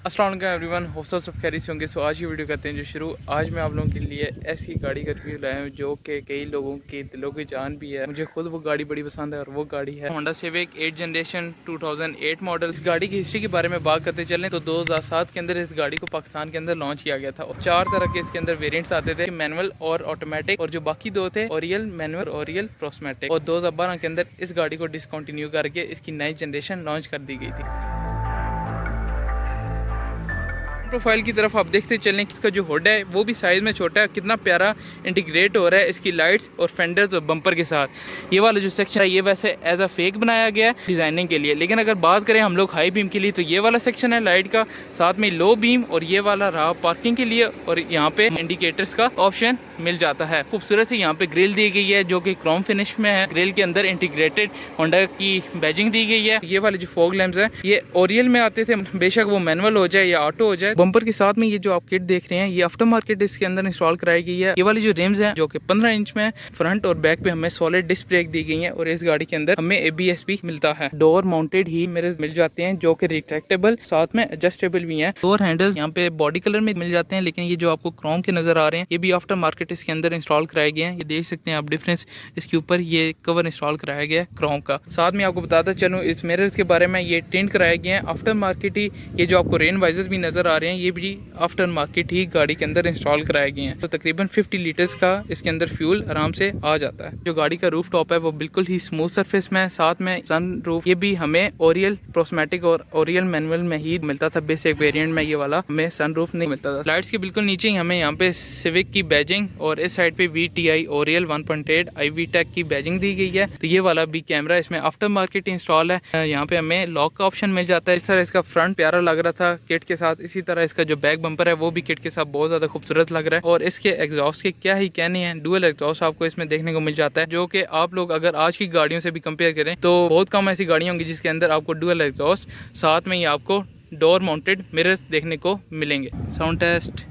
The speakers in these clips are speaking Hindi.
अस्सलाम वालेकुम एवरीवन, होप सब खैरियत से होंगे। सो आज की वीडियो करते हैं जो शुरू। आज मैं आप लोगों के लिए ऐसी गाड़ी का रिव्यू लाया हूँ जो कि कई लोगों की दिलों की जान भी है। मुझे खुद वो गाड़ी बड़ी पसंद है और वो गाड़ी है होंडा सिविक 8 जनरेशन 2008 मॉडल। इस गाड़ी की हिस्ट्री के बारे में बात करते चलें तो 2007 के अंदर इस गाड़ी को पाकिस्तान के अंदर लॉन्च किया गया था और 4 तरह के इसके अंदर वेरियंट्स आते थे, मैनुअल और ऑटोमेटिक, और जो बाकी 2 थे ओरियल मैनुअल और ओरियल प्रोस्मेटिक। और 2012 के अंदर इस गाड़ी को डिसकंटिन्यू करके इसकी 9th जनरेशन लॉन्च कर दी गई थी। प्रोफाइल की तरफ आप देखते चलें कि इसका जो हुड है वो भी साइज़ में छोटा है, कितना प्यारा इंटीग्रेट हो रहा है इसकी लाइट्स और फेंडर्स और बम्पर के साथ। ये वाला जो सेक्शन है ये वैसे एज अ फेक बनाया गया है डिज़ाइनिंग के लिए, लेकिन अगर बात करें हम लोग हाई बीम के लिए तो ये वाला सेक्शन है लाइट का, साथ में लो बीम, और ये वाला रहा पार्किंग के लिए, और यहाँ पे इंडिकेटर्स का ऑप्शन मिल जाता है। खूबसूरत से यहाँ पे ग्रिल दी गई है जो कि क्रोम फिनिश में है। ग्रिल के अंदर इंटीग्रेटेड होंडा की बैजिंग दी गई है। ये वाले जो फॉग लैंप्स है ये ओरियल में आते थे, बेशक वो मैनुअल हो जाए या ऑटो हो जाए। बम्पर के साथ में ये जो आप किट देख रहे हैं ये आफ्टर मार्केट इसके अंदर इंस्टॉल कराई गई है। ये वाली जो रिम्स हैं जो कि 15 इंच में, फ्रंट और बैक पे हमें सॉलिड डिस्क ब्रेक दी गई है, और इस गाड़ी के अंदर हमें ABS भी मिलता है। डोर माउंटेड ही मिरर्स मिल जाते हैं जो कि रिट्रैक्टेबल साथ में एडजस्टेबल भी हैं। डोर हैंडल्स यहाँ पे बॉडी कलर में मिल जाते हैं, लेकिन ये जो आपको क्रोम के नजर आ रहे हैं ये भी आफ्टर मार्केट इसके अंदर इंस्टॉल कराए गए हैं। ये देख सकते हैं आप डिफरेंस, इसके ऊपर ये कवर इंस्टॉल कराया गया है क्रोम का। साथ में आपको बताता चलूँ इस मिरर्स के बारे में, ये टिंट कराए गए हैं आफ्टर मार्केट ही। ये जो आपको रेन वाइजर्स भी नजर आ रहे हैं ये भी आफ्टर मार्केट ही गाड़ी के अंदर इंस्टॉल कराए गए हैं। तो तकरीबन 50 लीटर्स का इसके अंदर फ्यूल आराम से आ जाता है। जो गाड़ी का रूफ टॉप है वो बिल्कुल ही स्मूथ सरफेस में है, साथ में सन रूफ ये भी हमें ओरियल प्रोस्मेटिक और ओरियल मैनुअल में ही मिलता था। बेसिक वेरिएंट में ये वाला हमें सन रूफ नहीं मिलता था। लाइट्स के बिल्कुल नीचे ही हमें यहाँ पे सिविक की बैजिंग और इस साइड पे VTI ओरियल 1.8 iVTEC की बैजिंग दी गई है। तो ये वाला भी कैमरा इसमें आफ्टर मार्केट इंस्टॉल है। यहाँ पे हमें लॉक का ऑप्शन मिल जाता है। इस तरह इसका फ्रंट प्यारा लग रहा था किट के साथ, इसी तरह इसका जो बैक बम्पर है वो भी किट के साथ बहुत ज़्यादा खूबसूरत लग रहा है। और इसके एग्जॉस्ट के क्या ही कहने हैं, डुअल एग्जॉस्ट आपको इसमें देखने को मिल जाता है, जो कि आप लोग अगर आज की गाड़ियों से भी कंपेयर करें तो बहुत कम ऐसी गाड़ियाँ होंगी जिसके अंदर आपको डुअल एग्जॉस्ट साथ में ही आपको डोर माउंटेड मिरर्स देखने को मिलेंगे। साउंड टेस्ट,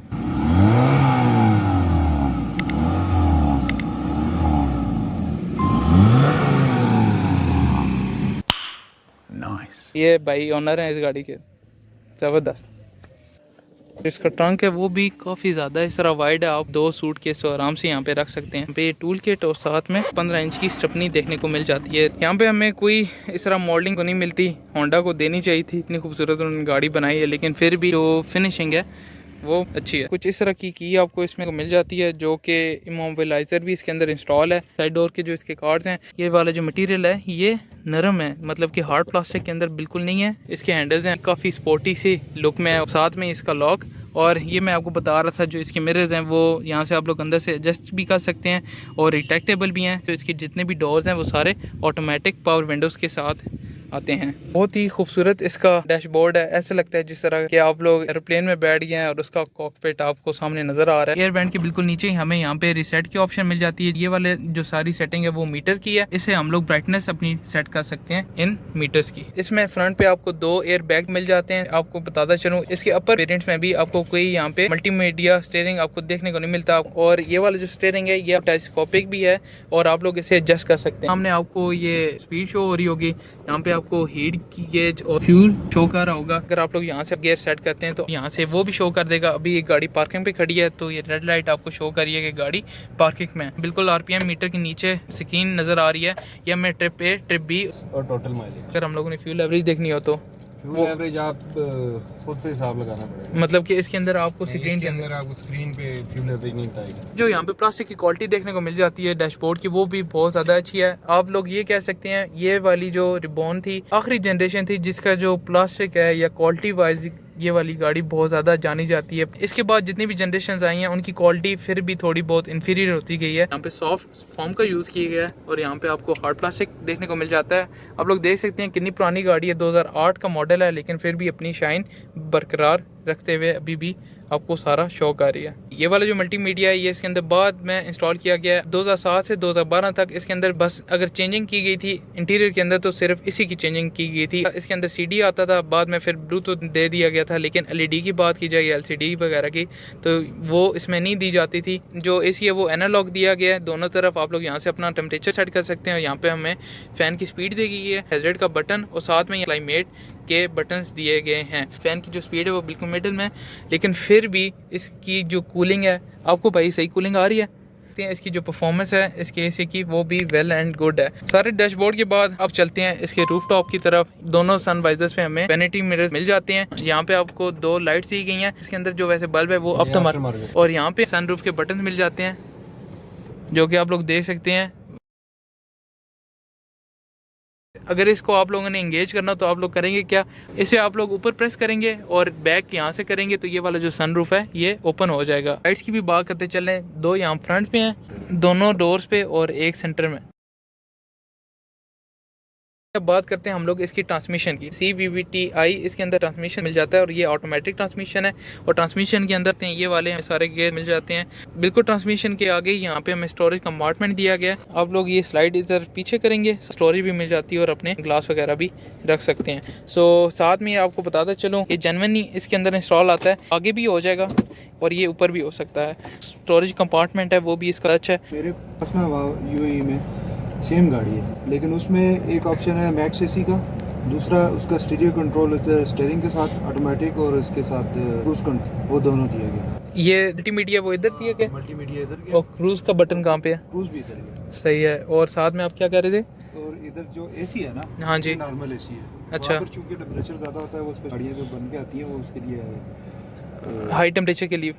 ये भाई ऑनर है इस गाड़ी के, ज़बरदस्त। इसका ट्रंक है वो भी काफ़ी ज़्यादा इस तरह वाइड है, आप 2 सूट केस तो आराम से यहाँ पे रख सकते हैं। पे टूल किट और साथ में 15 इंच की स्टेपनी देखने को मिल जाती है। यहाँ पे हमें कोई इस तरह मॉडलिंग को नहीं मिलती, होंडा को देनी चाहिए थी, इतनी खूबसूरत उन्होंने गाड़ी बनाई है, लेकिन फिर भी जो फिनिशिंग है वो अच्छी है। कुछ इस तरह की आपको इसमें को मिल जाती है, जो कि इमोबिलाइजर भी इसके अंदर इंस्टॉल है। साइड डोर के जो इसके कार्ड्स हैं, ये वाला जो मटेरियल है ये नरम है, मतलब कि हार्ड प्लास्टिक के अंदर बिल्कुल नहीं है। इसके हैंडल्स हैं काफ़ी स्पोर्टी सी लुक में है, साथ में इसका लॉक। और ये मैं आपको बता रहा था जो इसके मिरर्स हैं वो यहाँ से आप लोग अंदर से एडजस्ट भी कर सकते हैं और रिट्रैक्टेबल भी हैं। तो इसके जितने भी डोर्स हैं वो सारे ऑटोमेटिक पावर विंडोज़ के साथ आते हैं। बहुत ही खूबसूरत इसका डैशबोर्ड है, ऐसा लगता है जिस तरह कि आप लोग एरोप्लेन में बैठ गए हैं और उसका कॉकपिट आपको सामने नजर आ रहा है। एयर बैंड के बिल्कुल नीचे ही हमें यहाँ पे रिसेट की ऑप्शन मिल जाती है। ये वाले जो सारी सेटिंग है वो मीटर की है, इसे हम लोग ब्राइटनेस अपनी सेट कर सकते हैं इन मीटर्स की। इसमें फ्रंट पे आपको 2 एयर बैग मिल जाते हैं। आपको बताता चलूँ इसके अपर वेरिएंट्स में भी आपको कोई यहाँ पे मल्टीमीडिया स्टीयरिंग आपको देखने को नहीं मिलता, और ये वाला जो स्टीयरिंग है ये टेलीस्कोपिक भी है और आप लोग इसे एडजस्ट कर सकते हैं। सामने आपको ये स्पीड शो हो रही होगी, यहाँ पे आपको हीट की गेज और फ्यूल शो कर रहा होगा। अगर आप लोग यहाँ से गियर सेट करते हैं तो यहाँ से वो भी शो कर देगा। अभी ये गाड़ी पार्किंग पे खड़ी है तो ये रेड लाइट आपको शो कर रही है कि गाड़ी पार्किंग में है। बिल्कुल RPM मीटर के नीचे स्क्रीन नजर आ रही है। ये हमें ट्रिप A ट्रिप B और टोटल माइलेज। अगर हम लोगों ने फ्यूल एवरेज देखनी हो तो फ्यूल एवरेज आप खुद से हिसाब लगाना पड़ेगा, मतलब कि इसके अंदर आपको स्क्रीन के अंदर आपको स्क्रीन पे फ्यूल एवरेज नहीं बताएगा। जो यहाँ पे प्लास्टिक की क्वालिटी देखने को मिल जाती है डैशबोर्ड की वो भी बहुत ज़्यादा अच्छी है। आप लोग ये कह सकते हैं ये वाली जो रिबॉन थी आखिरी जनरेशन थी जिसका जो प्लास्टिक है या क्वालिटी वाइज ये वाली गाड़ी बहुत ज़्यादा जानी जाती है। इसके बाद जितनी भी जनरेशन आई हैं उनकी क्वालिटी फिर भी थोड़ी बहुत इन्फीरियर होती गई है। यहाँ पे सॉफ्ट फॉर्म का यूज़ किया गया है और यहाँ पे आपको हार्ड प्लास्टिक देखने को मिल जाता है। आप लोग देख सकते हैं कितनी पुरानी गाड़ी है, 2008 का मॉडल है, लेकिन फिर भी अपनी शाइन बरकरार रखते हुए अभी भी आपको सारा शौक आ रही है। ये वाला जो मल्टीमीडिया है ये इसके अंदर बाद में इंस्टॉल किया गया है। 2007 से 2012 तक इसके अंदर बस अगर चेंजिंग की गई थी इंटीरियर के अंदर तो सिर्फ इसी की चेंजिंग की गई थी। इसके अंदर CD आता था, बाद में फिर ब्लूटूथ दे दिया गया था, लेकिन LED की बात की जाए LCD वगैरह की तो वो इसमें नहीं दी जाती थी। जो AC है वो एनालॉग दिया गया है दोनों तरफ। आप लोग यहाँ से अपना टेम्परेचर सेट कर सकते हैं और यहाँ पे हमें फ़ैन की स्पीड दी गई है, हैज़र्ड का बटन और साथ में क्लाइमेट के बटन्स दिए गए हैं। फ़ैन की जो स्पीड है वो बिल्कुल मिडिल में, लेकिन फिर भी इसकी जो कूलिंग है, आपको भाई सही कूलिंग आ रही है। इसकी जो परफॉर्मेंस है इसके एसी की वो भी वेल एंड गुड है। सारे डैशबोर्ड के बाद अब चलते हैं इसके रूफ टॉप की तरफ। दोनों सन वाइजर्स पे हमें वैनिटी मिरर्स मिल जाते हैं। यहाँ पे आपको 2 लाइट्स दी गई हैं। इसके अंदर जो वैसे बल्ब है वो अब तो मार, और यहाँ पे सनरूफ के बटन मिल जाते हैं जो कि आप लोग देख सकते हैं। अगर इसको आप लोगों ने इंगेज करना तो आप लोग करेंगे क्या, इसे आप लोग ऊपर प्रेस करेंगे और बैक यहाँ से करेंगे तो ये वाला जो सनरूफ है ये ओपन हो जाएगा। लाइट्स की भी बात करते चलें, 2 यहाँ फ्रंट पे हैं, दोनों डोर्स पे और एक सेंटर में। अब बात करते हैं हम लोग इसकी ट्रांसमिशन की। CVT-i इसके अंदर ट्रांसमिशन मिल जाता है और ये ऑटोमेटिक ट्रांसमिशन है। और ट्रांसमिशन के अंदर ये वाले सारे गियर मिल जाते हैं। बिल्कुल ट्रांसमिशन के आगे यहाँ पे हमें स्टोरेज कंपार्टमेंट दिया गया है। आप लोग ये स्लाइड इधर पीछे करेंगे, स्टोरेज भी मिल जाती है और अपने ग्लास वगैरह भी रख सकते हैं। साथ में आपको बताता चलूँ ये जेन्युइनली इसके अंदर इंस्टॉल आता है, आगे भी हो जाएगा और ये ऊपर भी हो सकता है। स्टोरेज कंपार्टमेंट है वो भी इसका अच्छा है। मेरे पास ना UAE में सेम गाड़ी है, लेकिन उसमें एक ऑप्शन है मैक्स एसी का, दूसरा उसका स्टीरियो कंट्रोल होता है स्टीयरिंग के साथ ऑटोमेटिक और इसके साथ क्रूज कंट्रोल, वो दोनों दिया गया। ये मल्टीमीडिया वो इधर दिया गया, मल्टीमीडिया इधर गया और क्रूज का बटन कहाँ पे है? क्रूज भी इधर गया। सही है। और साथ में आप क्या कह रहे थे? और इधर जो एसी है ना, हाँ जी, नॉर्मल एसी है। अच्छा, वहाँ पर चूंकि टेम्परेचर ज़्यादा होता है, वो उस पर गाड़ियाँ जो बन के आती हैं वो उसके लिए हाई टेम्परेचर के लिए,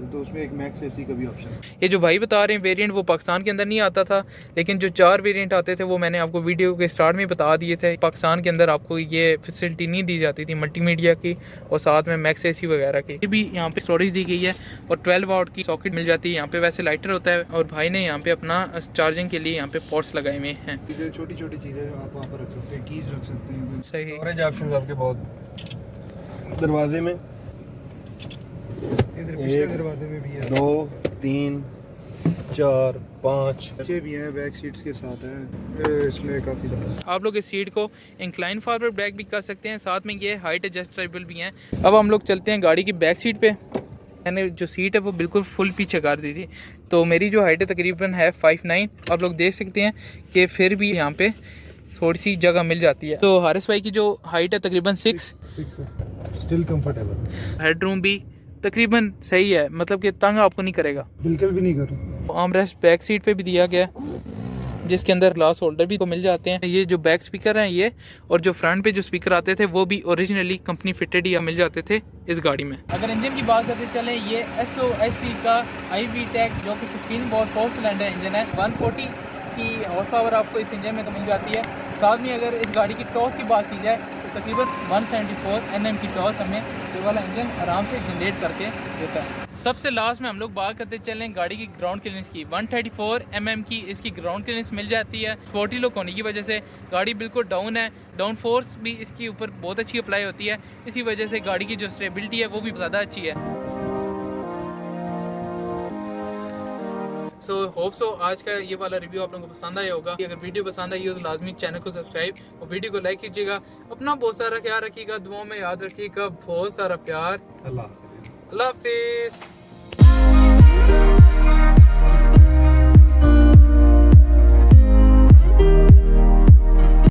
तो उसमें एक मैक्स एसी का भी ऑप्शन है। ये जो भाई बता रहे हैं वेरिएंट वो पाकिस्तान के अंदर नहीं आता था, लेकिन जो 4 वेरिएंट आते थे वो मैंने आपको वीडियो के स्टार्ट में बता दिए थे। पाकिस्तान के अंदर आपको ये फैसिलिटी नहीं दी जाती थी मल्टीमीडिया की और साथ में मैक्स एसी वगैरह की। ये भी यहाँ पे स्टोरेज दी गई है और 12 वाट की सॉकेट मिल जाती है। यहाँ पे वैसे लाइटर होता है और भाई ने यहाँ पे अपना चार्जिंग के लिए यहाँ पे पोर्ट्स लगाए हुए हैं। छोटी छोटी चीज़ें आप वहाँ पर रख सकते हैं, कीज रख सकते हैं। सही, स्टोरेज ऑप्शन आपके बहुत दरवाजे में, इधर पिछले दरवाजे में भी है, 2 3 4 5 अच्छे भी हैं, बैक सीट्स के साथ हैं। इसमें काफ़ी ज़्यादा आप लोग इस सीट को इंक्लाइन फॉरवर्ड बैक भी कर सकते हैं, साथ में ये हाइट एडजस्टेबल भी हैं। अब हम लोग चलते हैं गाड़ी की बैक सीट पे। मैंने जो सीट है वो बिल्कुल फुल पीछे कर दी थी, तो मेरी जो हाइट है तकरीबन है 5'9". आप लोग देख सकते हैं कि फिर भी यहाँ पे थोड़ी सी जगह मिल जाती है। तो हारिस भाई की जो हाइट है तकरीबन 6 स्टिल कंफर्टेबल। हेड रूम भी तकरीबन सही है, मतलब कि तंग आपको नहीं करेगा, बिल्कुल भी नहीं कर। आर्म रेस्ट बैक सीट पे भी दिया गया है जिसके अंदर ग्लास होल्डर भी को मिल जाते हैं। ये जो बैक स्पीकर हैं ये, और जो फ्रंट पे जो स्पीकर आते थे वो भी ओरिजिनली कंपनी फिटेड ही मिल जाते थे इस गाड़ी में। अगर इंजन की बात करते चलें, ये SOSC का iVTEC जो कि 16 वोल्ट 4 सिलेंडर इंजन है। 140 की हॉर्स पावर आपको इस इंजन में तो मिल जाती है। साथ में अगर इस गाड़ी की टॉर्क की बात की जाए तो तकरीबन 174 Nm की टॉर्क हमें ये वाला इंजन आराम से जनरेट करके देता है। सबसे लास्ट में हम लोग बात करते चलें गाड़ी की ग्राउंड क्लियरेंस की। 134 mm की इसकी ग्राउंड क्लियरेंस मिल जाती है। स्पोर्टी लुक होने की वजह से गाड़ी बिल्कुल डाउन है, डाउन फोर्स भी इसके ऊपर बहुत अच्छी अप्लाई होती है। इसी वजह से गाड़ी की जो स्टेबिलिटी है वो भी ज़्यादा अच्छी है। होप सो आज का ये वाला रिव्यू आप लोगों को पसंद आया होगा। अगर वीडियो पसंद आई हो तो लाजमी चैनल को सब्सक्राइब और वीडियो को लाइक कीजिएगा। अपना बहुत सारा ख्याल रखिएगा, दुआओं में याद रखिएगा। बहुत सारा प्यार। अल्लाह हाफिज़।